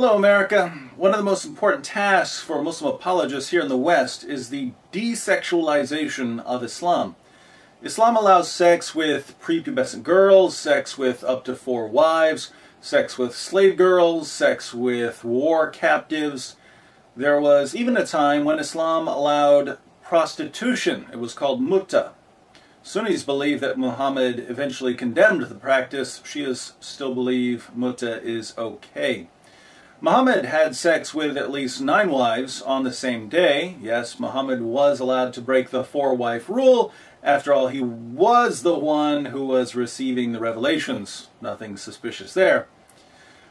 Hello, America. One of the most important tasks for Muslim apologists here in the West is the desexualization of Islam. Islam allows sex with prepubescent girls, sex with up to 4 wives, sex with slave girls, sex with war captives. There was even a time when Islam allowed prostitution. It was called mutta. Sunnis believe that Muhammad eventually condemned the practice. Shias still believe mutta is okay. Muhammad had sex with at least 9 wives on the same day. Yes, Muhammad was allowed to break the 4-wife rule. After all, he was the one who was receiving the revelations. Nothing suspicious there.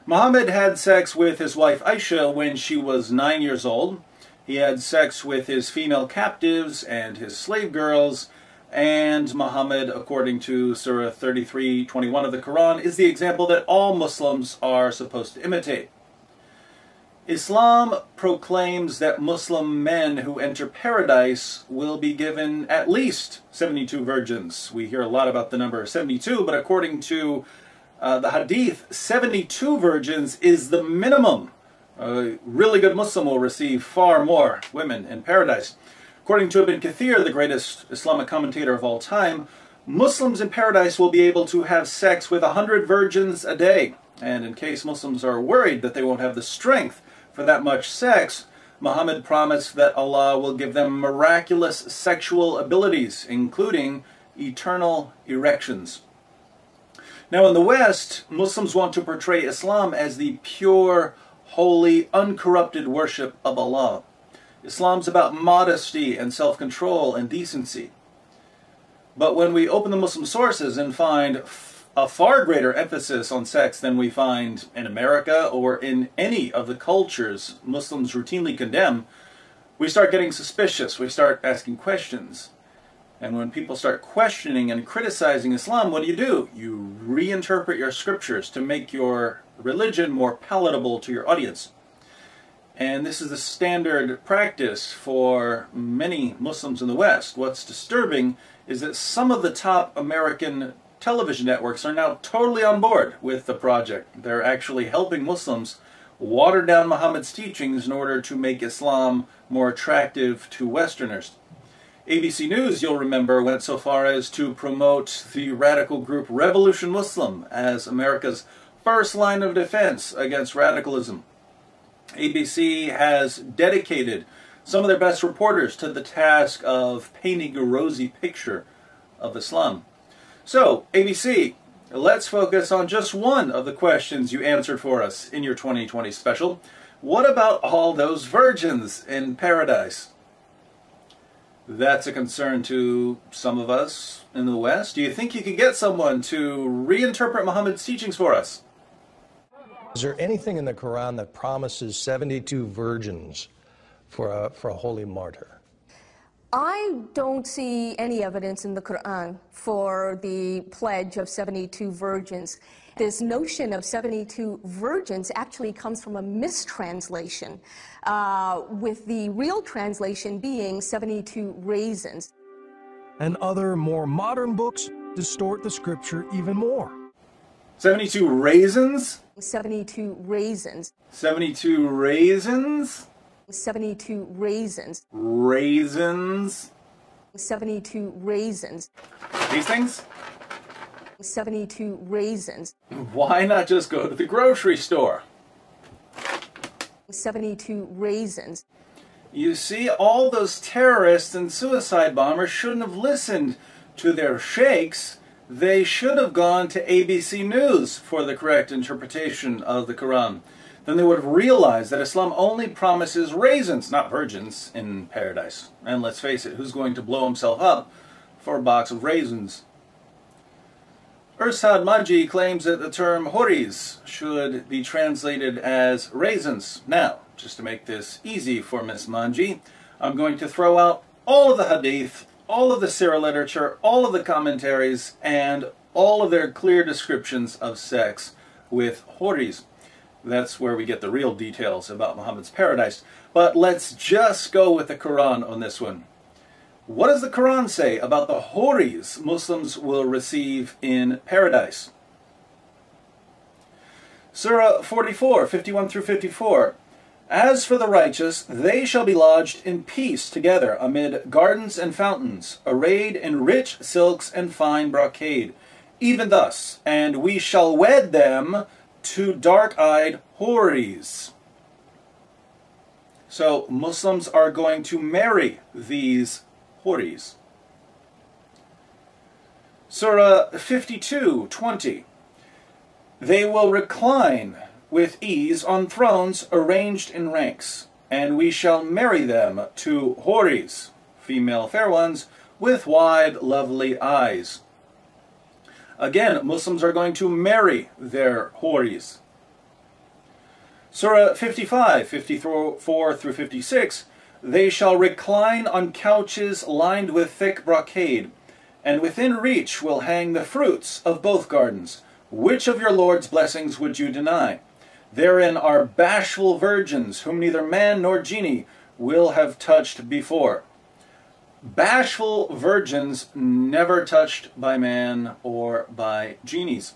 Muhammad had sex with his wife Aisha when she was 9 years old. He had sex with his female captives and his slave girls. And Muhammad, according to Surah 33:21 of the Quran, is the example that all Muslims are supposed to imitate. Islam proclaims that Muslim men who enter paradise will be given at least 72 virgins. We hear a lot about the number 72, but according to the Hadith, 72 virgins is the minimum. A really good Muslim will receive far more women in paradise. According to Ibn Kathir, the greatest Islamic commentator of all time, Muslims in paradise will be able to have sex with 100 virgins a day. And in case Muslims are worried that they won't have the strength for that much sex, Muhammad promised that Allah will give them miraculous sexual abilities, including eternal erections. Now in the West, Muslims want to portray Islam as the pure, holy, uncorrupted worship of Allah. Islam's about modesty and self-control and decency. But when we open the Muslim sources and find a far greater emphasis on sex than we find in America or in any of the cultures Muslims routinely condemn, we start getting suspicious. We start asking questions. And when people start questioning and criticizing Islam, what do? You reinterpret your scriptures to make your religion more palatable to your audience. And this is the standard practice for many Muslims in the West. What's disturbing is that some of the top American television networks are now totally on board with the project. They're actually helping Muslims water down Muhammad's teachings in order to make Islam more attractive to Westerners. ABC News, you'll remember, went so far as to promote the radical group Revolution Muslim as America's first line of defense against radicalism. ABC has dedicated some of their best reporters to the task of painting a rosy picture of Islam. So, ABC, let's focus on just one of the questions you answered for us in your 2020 special. What about all those virgins in paradise? That's a concern to some of us in the West. Do you think you could get someone to reinterpret Muhammad's teachings for us? Is there anything in the Quran that promises 72 virgins for a holy martyr? I don't see any evidence in the Quran for the pledge of 72 virgins. This notion of 72 virgins actually comes from a mistranslation, with the real translation being 72 raisins. And other more modern books distort the scripture even more. 72 raisins? 72 raisins. 72 raisins? 72 raisins. Raisins? 72 raisins. These things? 72 raisins. Why not just go to the grocery store? 72 raisins. You see, all those terrorists and suicide bombers shouldn't have listened to their sheikhs. They should have gone to ABC News for the correct interpretation of the Quran. Then they would have realized that Islam only promises raisins, not virgins, in paradise. And let's face it, who's going to blow himself up for a box of raisins? Irshad Manji claims that the term huris should be translated as raisins. Now, just to make this easy for Miss Manji, I'm going to throw out all of the hadith, all of the Sirah literature, all of the commentaries, and all of their clear descriptions of sex with huris. That's where we get the real details about Muhammad's paradise. But let's just go with the Quran on this one. What does the Quran say about the huris Muslims will receive in paradise? Surah 44, 51 through 54. As for the righteous, they shall be lodged in peace together amid gardens and fountains, arrayed in rich silks and fine brocade. Even thus, and we shall wed them to dark-eyed houris. So Muslims are going to marry these houris. Surah 52, 20. They will recline with ease on thrones arranged in ranks, and we shall marry them to houris, female fair ones, with wide, lovely eyes. Again, Muslims are going to marry their houris. Surah 55, 54 through 56, they shall recline on couches lined with thick brocade, and within reach will hang the fruits of both gardens. Which of your Lord's blessings would you deny? Therein are bashful virgins, whom neither man nor genie will have touched before. Bashful virgins never touched by man or by genies.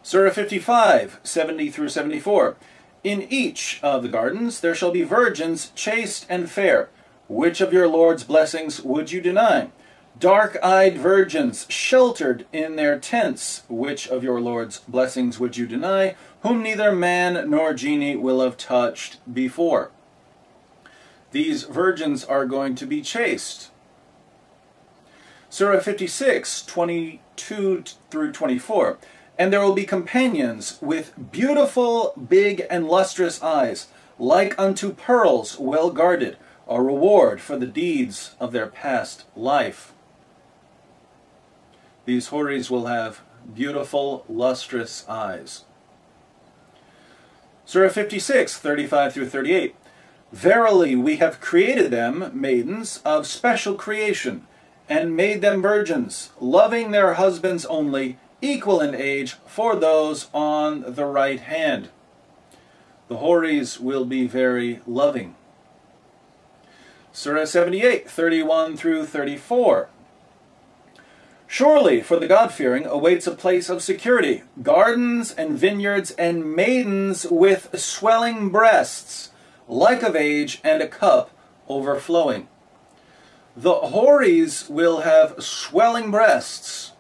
Surah 55, 70 through 74. In each of the gardens there shall be virgins chaste and fair. Which of your Lord's blessings would you deny? Dark-eyed virgins sheltered in their tents. Which of your Lord's blessings would you deny? Whom neither man nor genie will have touched before. These virgins are going to be chaste. Surah 56, 22 through 24. And there will be companions with beautiful, big, and lustrous eyes, like unto pearls well guarded, a reward for the deeds of their past life. These houris will have beautiful, lustrous eyes. Surah 56, 35 through 38. Verily, we have created them, maidens, of special creation, and made them virgins, loving their husbands only, equal in age for those on the right hand. The houris will be very loving. Surah 78, 31 through 34. Surely, for the God-fearing awaits a place of security, gardens and vineyards and maidens with swelling breasts, like of age, and a cup overflowing. The houris will have swelling breasts.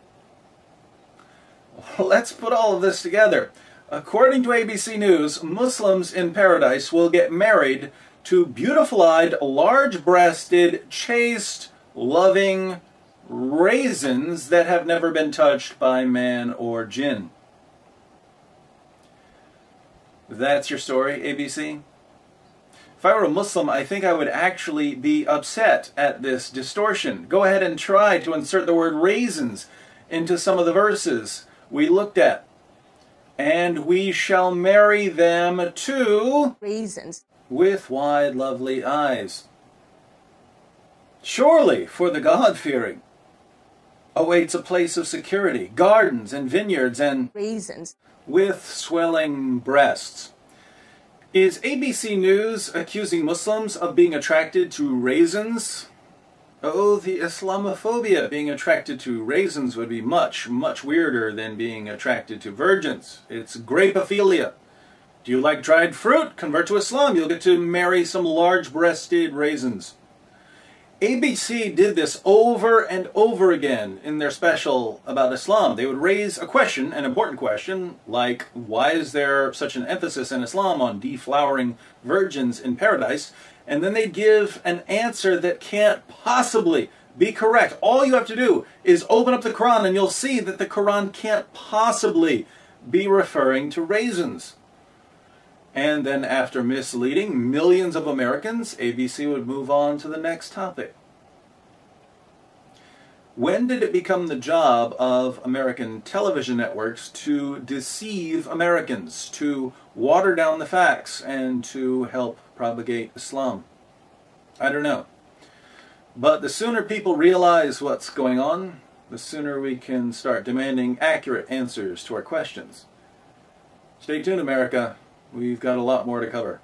Let's put all of this together. According to ABC News, Muslims in Paradise will get married to beautiful-eyed, large-breasted, chaste, loving raisins that have never been touched by man or jinn. That's your story, ABC? If I were a Muslim, I think I would actually be upset at this distortion. Go ahead and try to insert the word raisins into some of the verses we looked at. And we shall marry them to raisins with wide, lovely eyes. Surely, for the God-fearing awaits a place of security, gardens and vineyards and raisins with swelling breasts. Is ABC News accusing Muslims of being attracted to raisins? Oh, the Islamophobia. Being attracted to raisins would be much, much weirder than being attracted to virgins. It's grapophilia. Do you like dried fruit? Convert to Islam. You'll get to marry some large-breasted raisins. ABC did this over and over again in their special about Islam. They would raise a question, an important question, like, why is there such an emphasis in Islam on deflowering virgins in paradise? And then they'd give an answer that can't possibly be correct. All you have to do is open up the Quran and you'll see that the Quran can't possibly be referring to raisins. And then after misleading millions of Americans, ABC would move on to the next topic. When did it become the job of American television networks to deceive Americans, to water down the facts, and to help propagate Islam? I don't know. But the sooner people realize what's going on, the sooner we can start demanding accurate answers to our questions. Stay tuned, America. We've got a lot more to cover.